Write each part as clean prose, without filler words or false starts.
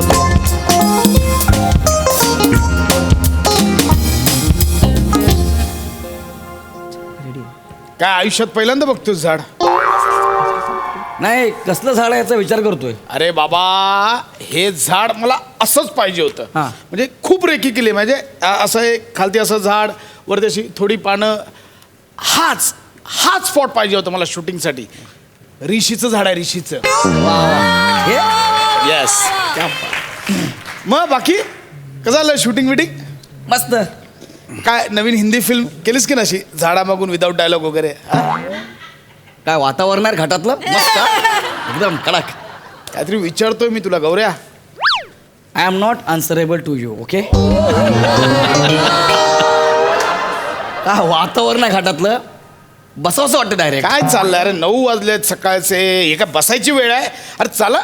चला काय आयुष्यात पहिल्यांदा बघतोय झाड? नाही, कसलं झाड आहे याचा विचार करतोय. अरे बाबा, हे झाड मला असंच पाहिजे होतं. हा. म्हणजे खूप रेकी केली, म्हणजे असं एक खालती असं झाड, वरती अशी थोडी पानं. हाच स्पॉट पाहिजे होता मला शूटिंगसाठी. ऋषीचं झाड आहे, ऋषीचं. हे येस. मग बाकी कसं झालं शूटिंग विटिंग? मस्त. काय नवीन हिंदी फिल्म केलीस की नशी झाडा मागून विदाऊट डायलॉग वगैरे? काय वातावरण आहे घाटातलं, मस्त एकदम कडक. काहीतरी विचारतोय मी तुला Gaurya. I am not answerable to you. Okay. काय वातावरण आहे घाटातलं, बसावंसं वाटतं डायरेक्ट. काय चाललंय? अरे 9 वाजलेत सकाळचे, हे काय बसायची वेळ आहे? अरे चला.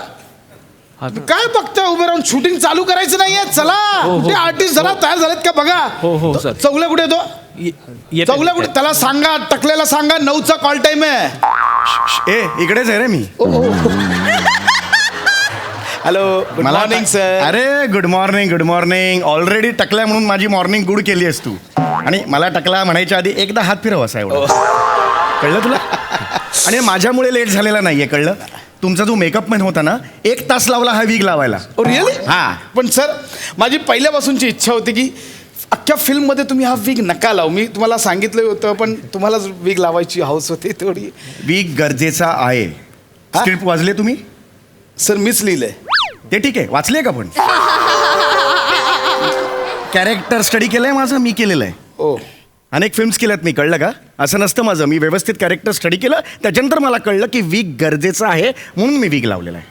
काय बघताय उभे राहून? शूटिंग चालू करायचं नाहीये, चला. कुठे आर्टिस्ट जरा तयार झालेत का बघा. हो सर. चौगल्या कुठे तो? चौगल्या कुठे? त्याला सांगा, टकलेला सांगा 9चा कॉल टाइम आहे. इकडेच आहे रे मी. Hello, good morning sir. अरे गुड मॉर्निंग. ऑलरेडी टकल्या म्हणून माझी मॉर्निंग गुड केली आहेस तू. आणि मला टकला म्हणायच्या आधी एकदा हात फिरव असा एवढं. कळलं तुला? आणि माझ्यामुळे लेट झालेला नाहीये, कळलं? तुमचा जो मेकअप मॅन होता ना, 1 तास लावला हा वीग लावायला. रिअली? हा. पण सर, माझी पहिल्यापासूनची इच्छा होती की अख्ख्या फिल्ममध्ये तुम्ही हा वीग नका लावू. मी तुम्हाला सांगितलं होतं, पण तुम्हालाच वीग लावायची हौस होती थोडी. वीग गरजेचा आहे. स्क्रिप्ट वाचले तुम्ही? सर मीच लिहिलंय. ते ठीक आहे, वाचले का? पण कॅरेक्टर स्टडी केलंय माझं, मी केलेलं आहे. ओ, अनेक फिल्म्स केल्यात मी, कळलं का? असं नसतं माझं. मी व्यवस्थित कॅरेक्टर स्टडी केलं, त्याच्यानंतर मला कळलं की वीग गरजेचं आहे, म्हणून मी वीग लावलेला आहे.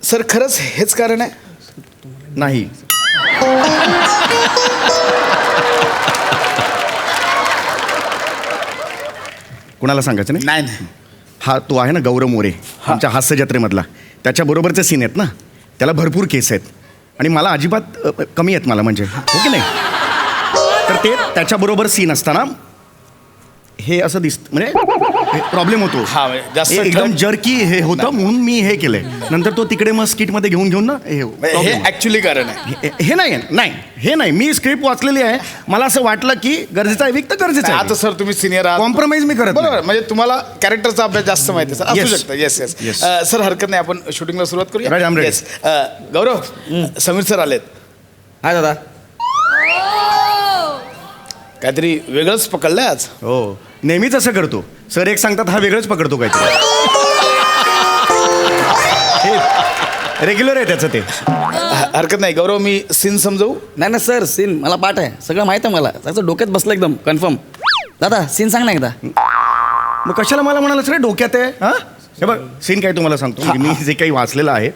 सर खरंच हेच कारण आहे? नाही. कुणाला सांगायचं नाही? नाही. हा तो आहे ना गौरव मोरे, आमच्या हास्य जत्रेमधला, त्याच्याबरोबरचे सीन आहेत ना, त्याला भरपूर केस आहेत आणि मला अजिबात कमी आहेत मला, म्हणजे हो की नाही? तर ते त्याच्याबरोबर सीन असताना हे असं दिसतं, म्हणजे प्रॉब्लेम होतो. हा, जास्त एकदम जर्की हे होतं, म्हणून मी हे केलंय. नंतर तो तिकडे मग स्किटमध्ये घेऊन ना हे ऍक्च्युली कारण आहे. हे नाही, मी स्क्रिप्ट वाचलेली आहे. मला असं वाटलं की गरजेचं आहे वीक तर गरजेचं आहे. आता सर तुम्ही सिनियर आहात, कॉम्प्रोमाइज मी करत नाही. बरोबर. म्हणजे तुम्हाला कॅरेक्टरचा अभ्यास जास्त माहिती आहे सर, असू Yes. शकतं. येस. Yes. सर हरकत नाही, आपण शूटिंगला सुरुवात Right, I'm करूया. ready. येस. गौरव, समीर सर आलेत. हाय दादा. काहीतरी वेगळंच पकडलंय आज. हो, नेहमीच असं करतो. सर एक सांगतात, हा वेगळंच पकडतो काहीतरी. रेग्युलर आहे त्याचं ते. हरकत नाही गौरव, मी सीन समजवू? नाही सर, सीन मला पाठ आहे, सगळं माहिती आहे मला. त्याचं डोक्यात बसलं एकदम कन्फर्म. दादा सीन सांग ना एकदा. मग कशाला मला म्हणालच रे डोक्यात आहे? हा, हे बघ सीन काय तुम्हाला सांगतो. म्हणजे मी जे काही वाचलेलं आहे,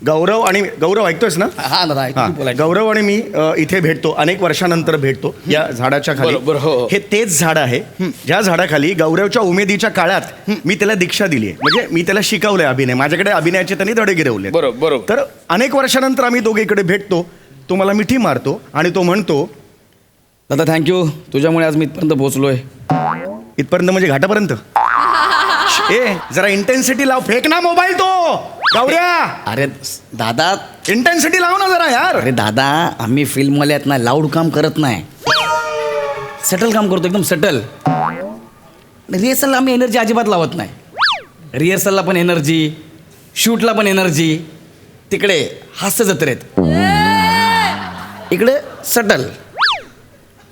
गौरव ऐकतोयस ना? हा दादा, हा, गौरव आणि मी इथे भेटतो, अनेक वर्षानंतर भेटतो या झाडाच्या खाली. बरोबर, हो. हे तेच झाड आहे ज्या झाडाखाली गौरवच्या उमेदीच्या काळात मी त्याला दीक्षा दिली आहे. म्हणजे मी त्याला शिकवलंय अभिनय, माझ्याकडे अभिनयाचे त्यांनी धडे गिरवले. बरोबर. तर अनेक वर्षानंतर आम्ही दोघे इकडे भेटतो, तो मला मिठी मारतो आणि तो म्हणतो, दादा थँक्यू, तुझ्यामुळे आज मी इथपर्यंत पोहोचलोय. इथपर्यंत म्हणजे घाटापर्यंत. ए जरा इंटेन्सिटी लाव, फेक ना मोबाईल तो गौऱ्या. अरे दादा, इंटेन्सिटी लाव ना जरा यार. अरे दादा, आम्ही फिल्मवाले आहेत ना, लाऊड काम करत नाही, सेटल काम करतो, एकदम सेटल. रिहर्सलला आम्ही एनर्जी अजिबात लावत नाही. रिहर्सलला पण एनर्जी, शूटला पण एनर्जी. तिकडे हास्य जत्रेत, इकडे सटल.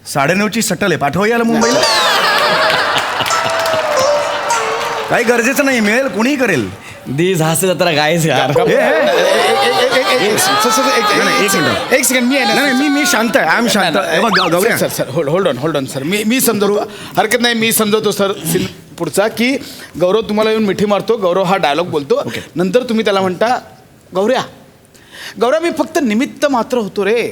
9:30ची सटल आहे, पाठवा याला मुंबईला. काही गरजेचं नाही, मिळेल कोणीही करेल. दिस हास्य जत्रा गायच यार. एक सेकंड. मी शांत आहे, आय एम शांत. गौऱ्या सर होल्ड ऑन सर, मी समजवतो. हरकत नाही, मी समजवतो सर सीन पुढचा, की गौरव तुम्हाला येऊन मिठी मारतो, गौरव हा डायलॉग बोलतो. नंतर तुम्ही त्याला म्हणता, गौऱ्या मी फक्त निमित्त मात्र होतो रे.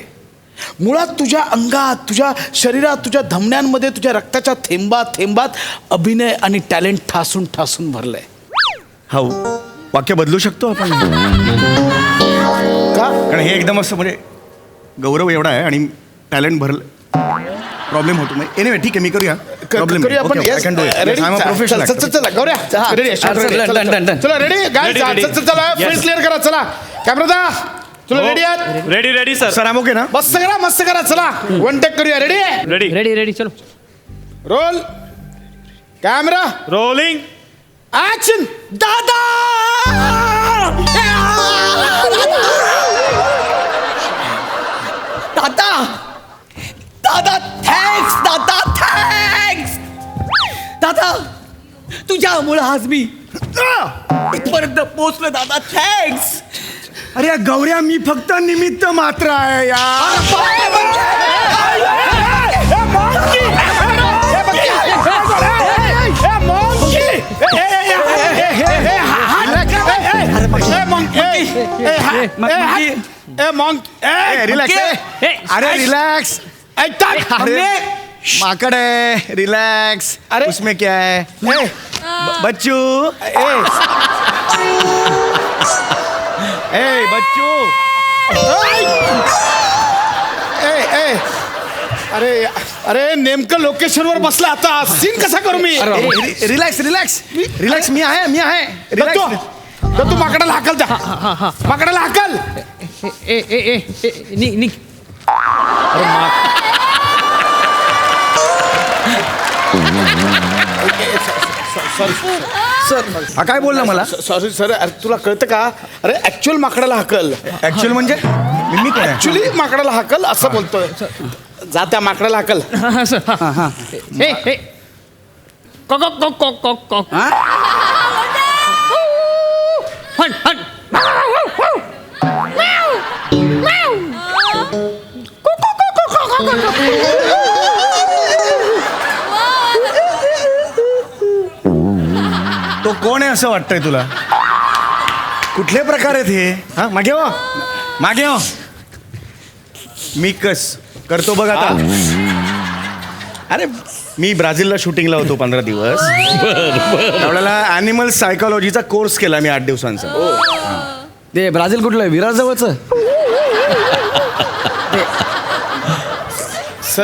मुळात तुझ्या अंगात, तुझ्या शरीरात, तुझ्या धमन्यांमध्ये, तुझ्या रक्ताच्या थेंबात अभिनय आणि टॅलेंट ठासून भरलंय. हा, वाक्य बदलू शकतो आपण का? कारण हे एकदम असं, म्हणजे गौरव एवढा आहे आणि टॅलेंट भरलं, प्रॉब्लेम होतो. एनिवे ठीक आहे, मी करूया. प्रॉब्लेम करूया आपण. चला गौऱ्या, रेडी? चला रेडी गाइस, चला फ्रेंड्स क्लिअर करा. चला कॅमेरा तुला रेडी आहात रेडी रेडी सर सर आम ओके ना मस्त करा मस्त करा चला वन टेक करूया रेडी रेडी रेडी रेडी चलो रोल कॅमेरा रोलिंग ऍक्शन दादा दादा दादा थँक्स दादा थँक्स दादा तुझ्यामुळं आज मी इथपर्यंत पोहोचलो दादा थँक्स अरे गौऱ्या मी फक्त निमित्त मात्र आहे यार रिलॅक्स अरे रिलॅक्स अरे माकड़ है रिलैक्स अरे उसमें क्या है बच्चू ए बच्चू अरे अरे नेमकं लोकेशनवर बसला आता सीन कसा करू मी रिलॅक्स रिलॅक्स रिलॅक्स मी आहे दत्तू माकडाला हाकल द्या माकडाला हाकल निक हा काय बोलला मला सॉरी सर तुला कळतं का अरे ऍक्च्युअल माकडाला हाकल ऍक्च्युअल म्हणजे मी कोण आहे? ऍक्च्युली माकडाला हाकल असं बोलतोय जा त्या माकडाला हाकल हाँ सर हाँ हे हे कॉक कॉक कॉक कॉक कॉक हट हट तो कोण आहे असं वाटतंय तुला कुठले प्रकार आहेत हे हा मागे हो मी कस करतो बघ आता अरे मी ब्राझीलला शूटिंगला होतो 15 दिवस त्यावेळेला ॲनिमल सायकोलॉजीचा कोर्स केला मी 8 दिवसांचा ते ब्राझील कुठलं आहे विरार जवळचं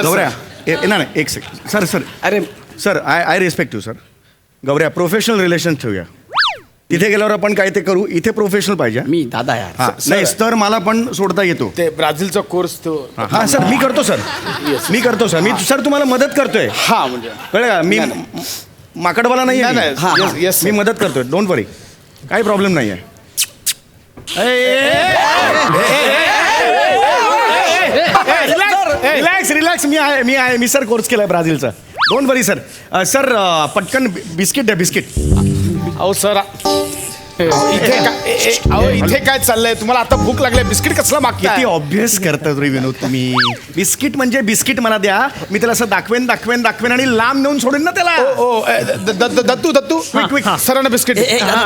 गौऱ्या नाही एक सेकंड सर अरे sir I respect you sir Gaurya professional relation ठेवूया तिथे गेल्यावर आपण काय ते करू इथे प्रोफेशनल पाहिजे मी दादा यार हा नाही तर मला पण सोडता येतो ते ब्राझीलचा कोर्स तो हा सर मी करतो सर मी सर तुम्हाला मदत करतोय हा म्हणजे कळलं का मी माकडवाला नाही नाही, आहे नाही. Yes, yes, मी sir. मदत करतोय डोंट वरी काही प्रॉब्लेम नाही आहे रिलॅक्स मी सर कोर्स केलाय ब्राझीलचा डोंट वरी सर सर पटकन बिस्किट द्या बिस्किट अहो सर इथे काय चाललंय तुम्हाला आता भूक लागली बिस्किट कसला मागताय किती ऑब्विस करतात रे विनोद तुम्ही बिस्किट म्हणजे बिस्किट मला द्या मी त्याला असं दाखवेन आणि लांब नेऊन सोडेन ना त्याला ओ दत्तू क्विक सरांना बिस्किट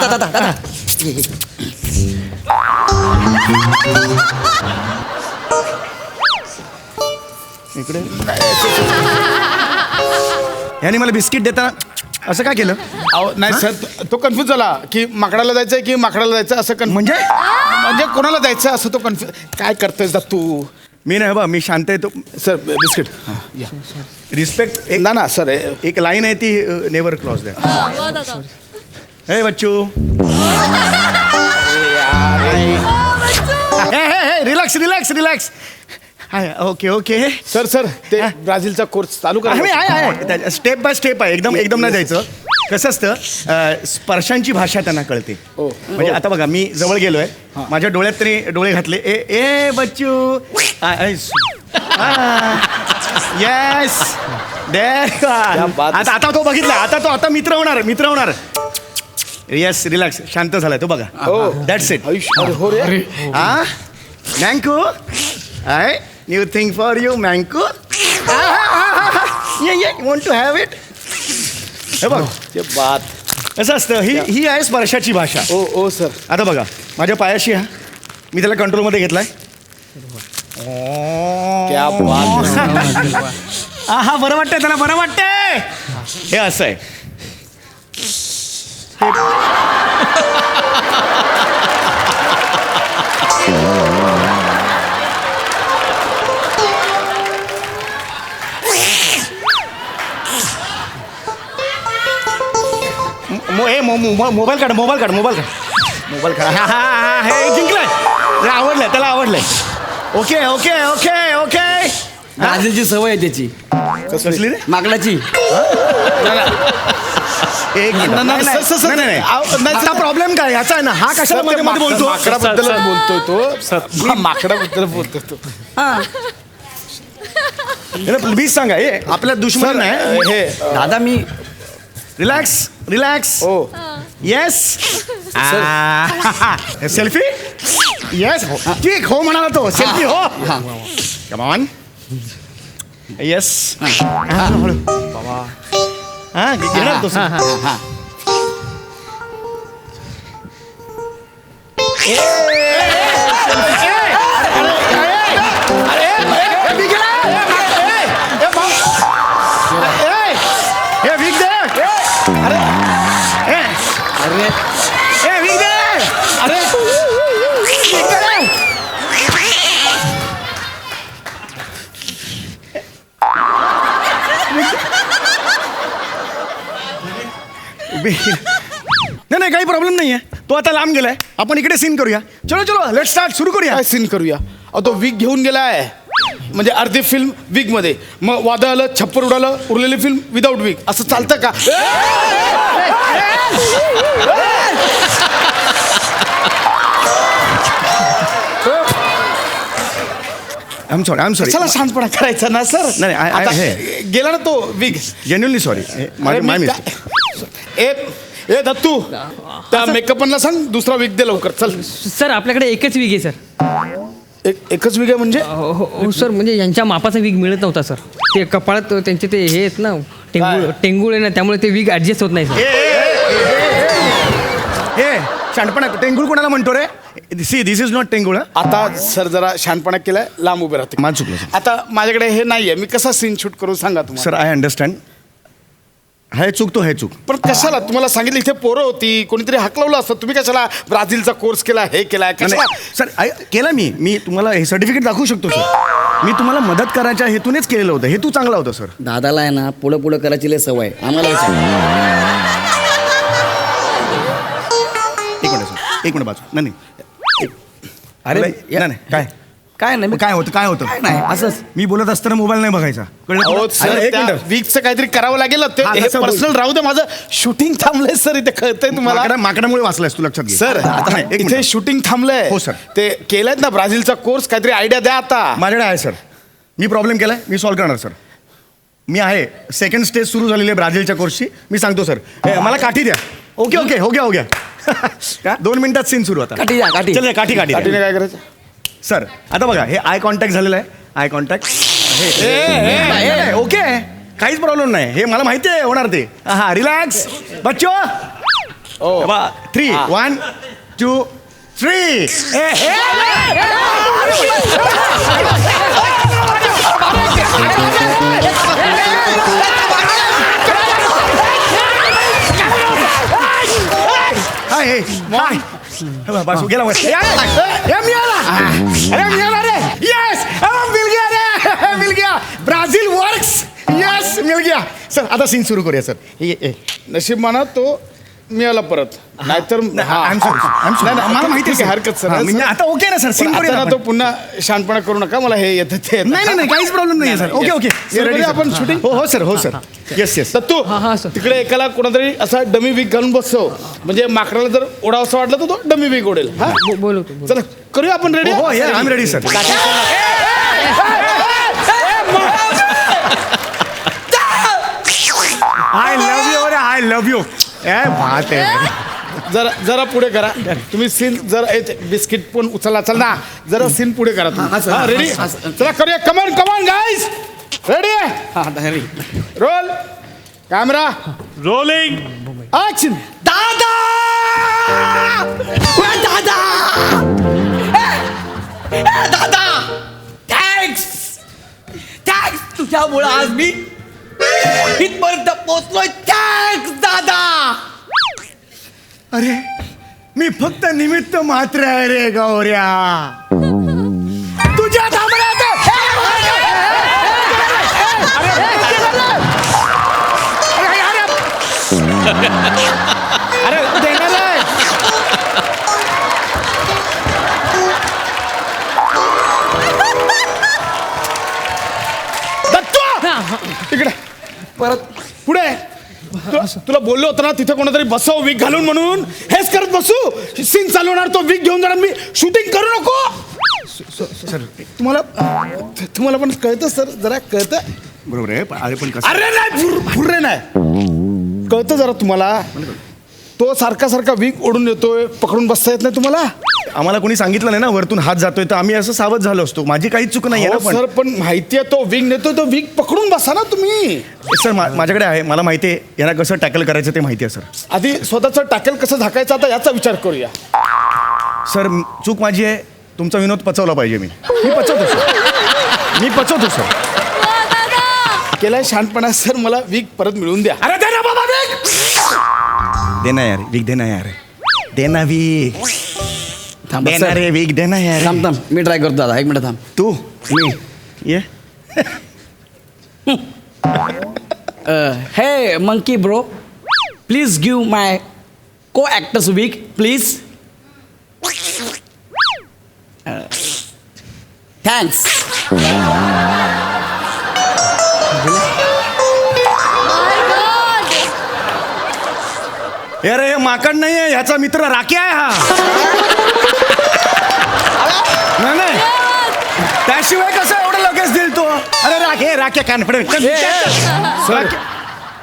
दादा इकडे याने मला बिस्किट देता असं काय केलं अहो नाही सर तो कन्फ्युज झाला की माकडाला जायचंय की माकडाला जायचं असं म्हणजे कोणाला जायचं असं तो कन्फ्युज काय करतोय दत्तू मी नाही बा मी शांत आहे तो सर बिस्किट रिस्पेक्ट ना सर एक लाईन आहे ती नेवर क्रॉस द्या हे बच्चू रिलॅक्स ओके सर ते ब्राझीलचा कोर्स चालू करा आहे स्टेप बाय स्टेप आहे एकदम नाही जायचं कसं असतं स्पर्शांची भाषा त्यांना कळते म्हणजे आता बघा मी जवळ गेलोय माझ्या डोळ्यात तरी डोळे घातले ए बच्चू येस आता तो बघितला आता मित्र होणार येस रिलॅक्स शांत झालाय तो बघा दॅट्स इट हो रे हा मँको I new thing for you मँको वॉन्ट टू हॅव इट हे बघ ते बात कसं असतं ही आहे स्पर्शाची भाषा ओ सर आता बघा माझ्या पायाशी मी त्याला कंट्रोलमध्ये घेतलाय क्या बात हा बरं वाटतंय त्याला बरं वाटतंय हे असं आहे मोबाईल काढ हे जिंकलाय हे आवडलंय त्याला आवडलंय. Okay okay okay okay. ब्राझीलची सवय आहे त्याची. कसली रे? माकडाची. एक मिनिट. नाही, नाही, नाही, सर, सर, नाही, नाही, नाही. नाही. आता प्रॉब्लेम काय याचा आहे ना, हा कशाला मध्ये मध्ये बोलतो. माकडाबद्दल बोलतोय तो. माकडाबद्दल बोलतोय तो. प्लीज सांगा हे आपल्या दुश्मन नाही. हे दादा मी रिलॅक्स रिलॅक्स. हो येस. सेल्फी. येस ठीक हो म्हणाला तो. सेल्फी हो. Come on. येस. बाबा हा घेणार तो. हे विक दे. अरे हे विक दे. अरे नाही नाही काही प्रॉब्लेम नाही आहे. तो आता लांब गेलाय. आपण इकडे सीन करूया. चलो चलो लेट स्टार्ट. सुरू करूया. काय सीन करूया. अहो तो विग घेऊन गेलाय. म्हणजे अर्धी फिल्म विग मध्ये, मग वादळ आलं, छप्पर उडालं, उरलेली फिल्म विदाऊट विग. असं चालतं का? I am sorry. चला शांतपणा करायचा ना सर. नाही, आता हे. गेला ना तो विग. Genuinely sorry. अरे माय मी मिस्टेक. काय- ए दत्तू त्या मेकअपमॅनला सांग दुसरा विग दे लवकर. चल. सर आपल्याकडे एकच विग आहे सर. एकच विग आहे म्हणजे? हो सर, म्हणजे यांच्या मापाचा विग मिळत नव्हता सर. ते कपाळात त्यांचे ते हे आहेत ना, टेंगूळ आहे ना, त्यामुळे ते विग ऍडजस्ट होत नाही सर. हे शांतपणा. टेंगुळ कोणाला म्हणतो रे? सी दिस इज नॉट टेंगुळ. आता सर जरा शहाणपणा केलाय, लांब उभे राहते. माझं चुकलं सर. आता माझ्याकडे हे नाहीये, मी कसा सीन शूट करू सांगा तुम्हाला. Sir I understand. हे चूक तो हे चूक. पण कशाला तुम्हाला सांगितलं इथे पोरं होती, कोणीतरी हाकलवलं असतं. तुम्ही कशाला ब्राझीलचा कोर्स केला, हे केलाय कशाला? सर केला मी तुम्हाला हे सर्टिफिकेट दाखवू शकतो सर. मी तुम्हाला मदत करायच्या हेतूनेच केलेलं होतं. हेतू चांगला होता सर. दादाला आहे ना पुढं पुढं करायची लय सवय आम्हाला विचार. एक मिनिट बाजू. नाही अरे नाही नाही काय काय नाही काय होतं काय होतं. काय नाही असंच. मी बोलत असताना मोबाईल नाही बघायचा. कळलं अहो, तुला? सर, अरे, एक त्या मिनिट. वीकचं काहीतरी करावं लागेल. ते हा, हे तसं बोल. पर्सनल राहू दे. माझं शूटिंग थांबलंय सर. इथे कळतंय तुम्हाला? माकडामुळे वाचलायस तू. लक्षात घे. सर आता नाही, एक इथे मिनिट. शूटिंग थांबलंय. हो, सर. ते केलंय ना ब्राझीलचा कोर्स, काहीतरी आयडिया द्या आता. माझ्याकडे आहे सर. मी प्रॉब्लेम केलाय. मी सॉल्व्ह करणार सर. मी आहे. सेकंड स्टेज सुरू झालेली आहे ब्राझीलच्या कोर्सची. मी सांगतो सर. मला काठी द्या. ओके ओके हो गया 2 मिनिटात सीन सुरू आता. काठी द्या, काठी. चल काठी काठीने काय करायचं? सर आता बघा हे आय कॉन्टॅक्ट झालेलं आहे. Eye contact. ओके काहीच प्रॉब्लेम नाही. हे मला माहिती आहे होणार ते. हा रिलॅक्स बच्चो. ओ 3 1 2 3. बासू गेला मिळाला रे. येस मिल गया रे. मिल गया. Brazil works. येस मिल गया. सर आता सीन सुरू करूया सर. नशीब म्हणा तो मिळाला परत. नाहीतर मला माहिती आहे हरकत सर. आता ओके ना सर. सीन आता करूया ना आपण. तो पुन्हा शांतपणा करू नका. मला हे येतं ते येतं. नाही नाही काहीच प्रॉब्लेम नाही सर. ओके ओके रेडी आपण शूटिंग. हो सर हो सर. Yes yes. दत्तू हा, सर. तिकडे एकाला कोणातरी असा डमी वीक घालून बसतो. म्हणजे माकडाला जर ओढा असं वाटलं तर तो डमी वीक ओढेल. हा बोलवतो. चला करूया आपण. रेडी? हो I am ready sir. I love you. अरे आय लव्ह यू. बात आहे. जरा पुढे करा तुम्ही. सीन जरा बिस्किट पण उचला. चल ना जरा सीन पुढे करा तुम्ही. हा रेडी? चला करूया. Come on come on guys. Ready? Roll camera rolling. Action. दादा दादा दादा थँक्स तुझ्यामुळं आज मी इथपर्यंत पोहोचलोय. थँक्स दादा. अरे मी फक्त निमित्त मात्र आहे रे गौऱ्या. तुझ्या अरे देणार आहे. दत्तू इकडे परत पुढे तुला बोललो होतं ना तिथे कोणातरी बसव विग घालून म्हणून. हेच करत बसू. सीन चालू होणार तो विग घेऊन जाणार मी. शूटिंग करू नको. सर तुम्हाला पण कळतं सर जरा कळतं. बरोबर आहे अरे पण कसं अरे नाही फुर्रे नाही कळतं जरा तुम्हाला. तो सारखा विग ओढून येतोय पकडून बसता येत नाही तुम्हाला. आम्हाला कोणी सांगितलं नाही ना वरतून हात जातोय तर आम्ही असं सावध झालो असतो. माझी काहीच चूक नाही आहे ना. सर पण माहितीये तो विग नेतोय तो विग पकडून बसा ना तुम्ही. सर माझ्याकडे आहे मला माहिती आहे यांना कसं टॅकल करायचं ते माहिती आहे सर. आधी स्वतःचं टाकेल कसं झाकायचं आता याचा विचार करूया. सर चूक माझी आहे. तुमचा विनोद पचवला पाहिजे. मी पचवतो सर. केलाय शहाणपणा सर. मला विग परत मिळवून द्या. अरे दे ना बाबा विग. देना यार विक देना यार. देना विक थांब देना रे विक देना यार. थांब मी ट्राय करतो दादा 1 मिनिट थांब. तू मी ये हे monkey bro please give my को ॲक्टर्स वीक प्लीज. थँक्स. अरे हे माकड नाही आहे ह्याचा मित्र राख्या आहे हा. नाही त्याशिवाय कसं एवढं लगेच दिल तो. अरे राख्या कॉन्फिडन्स. सर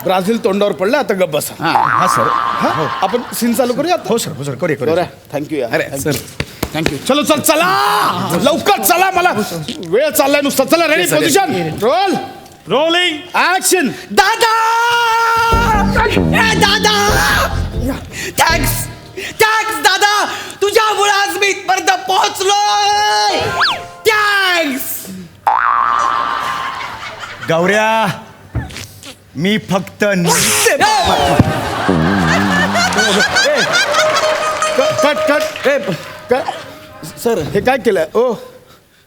ब्राझील तोंडावर पडलं आता गप्प बसा. हा सर. हा आपण सीन चालू करूया. हो सर करूया. थँक्यू अरे सर थँक्यू. चलो चला लवकर चला. मला वेळ चाललाय नुसता. चला ready position role rolling action. दादा थँक्स दादा तुझ्यामुळे आज मी इथपर्यंत पोहोचलोय. थँक्स. गौऱ्या मी फक्त कट सर हे काय केलं ओ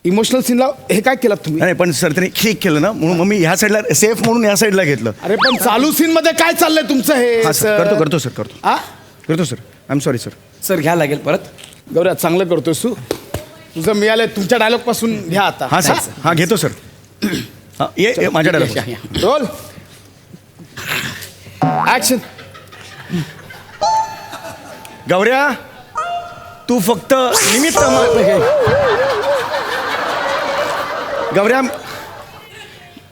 इमोशनल सीनला हे काय केलं तुम्ही. नाही पण सर त्यांनी क्लिक केलं ना म्हणून मग मी ह्या साईडला सेफ म्हणून ह्या साईडला घेतलं. अरे पण चालू सीन मध्ये काय चाललंय तुमचं हे. हा सर करतो सर हा करतो sir. I am sorry sir. Sir घ्या लागेल परत. गौऱ्या चांगलं करतोय तू. तुझं मिळालंय तुमच्या डायलॉग पासून घ्या आता. हा सर हा घेतो सर. हा ये माझ्या डायलॉग. Roll action. गौऱ्या तू फक्त निमित्त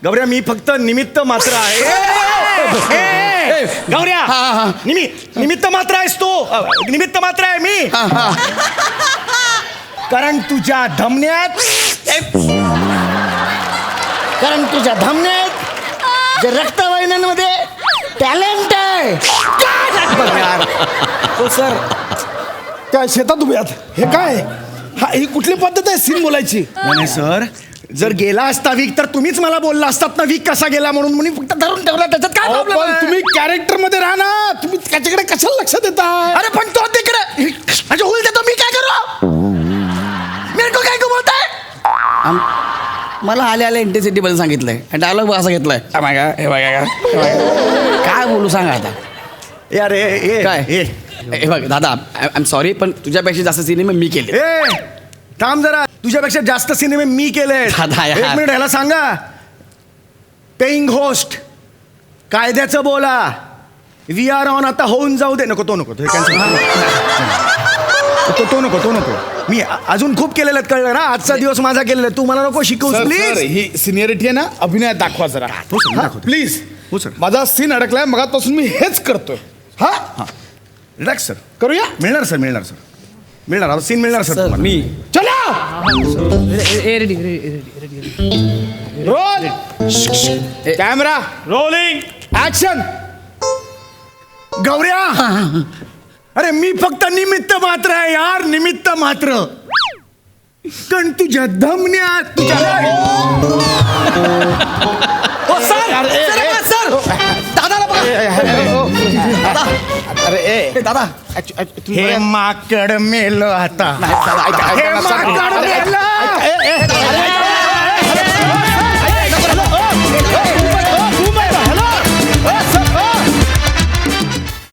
गौऱ्या मी फक्त निमित्त मात्र आहे. गौऱ्या निमित्त मात्र आहेस तू. निमित्त मात्र आहे मी. कारण तुझ्या धमन्यात जे रक्तवाहिन्यांमध्ये टॅलेंट आहे. हो सर काय शेतात उभे आहात हे काय. हा ही कुठली पद्धत आहे सीन बोलायची. नाही सर जर गेला असता वीक तर तुम्हीच मला बोलला असतात ना वीक कसा गेला म्हणून मी फक्त धरून ठेवला त्याच्यात काय अहो, प्रॉब्लेम पण तुम्ही कॅरेक्टर मध्ये राहा ना. तुम्ही त्याच्याकडे कशाला लक्ष देता. अरे पण तो तिकडे अच्छा होईल देतो मी काय करू. मेरे को काय बोलताय. मला आल्या इंटेन्सिटी बद्दल सांगितलंय डायलॉग असा घेतलाय. काय बोलू सांगा आता. यार ए काय हे बघ दादा आय एम सॉरी पण तुझ्यापेक्षा जास्त सिनेमे मी केले. ए थांब जरा. तुझ्यापेक्षा जास्त सिनेमे मी केले. दादा यार. 1 मिनिट ह्याला सांगा. पेईंग होस्ट कायद्याचं बोला. वी आर ऑन आता होऊन जाऊ दे. नको तो नको तो नको. मी अजून खूप केलेलं आहेत कळलं ना. आजचा दिवस माझा केलेला तू मला नको शिकवू sir, sir, please. He seniority आहे ना अभिनयात दाखवा जरा. हो, सर, दाखवतो. प्लीज हो, सर. माझा सीन अडकलाय मगापासून मी हेच करतोय. हा रिलॅक्स सर. करूया. मिळणार आता सीन मिळणार सर सर तुम्हाला. मी चला ready roll camera rolling action. Gaurya अरे मी फक्त निमित्त मात्र आहे यार. निमित्त मात्र. कारण तुझ्या धमन्यात अरे ए दादा हे माकड मेलं आता. हे माकड मेलं.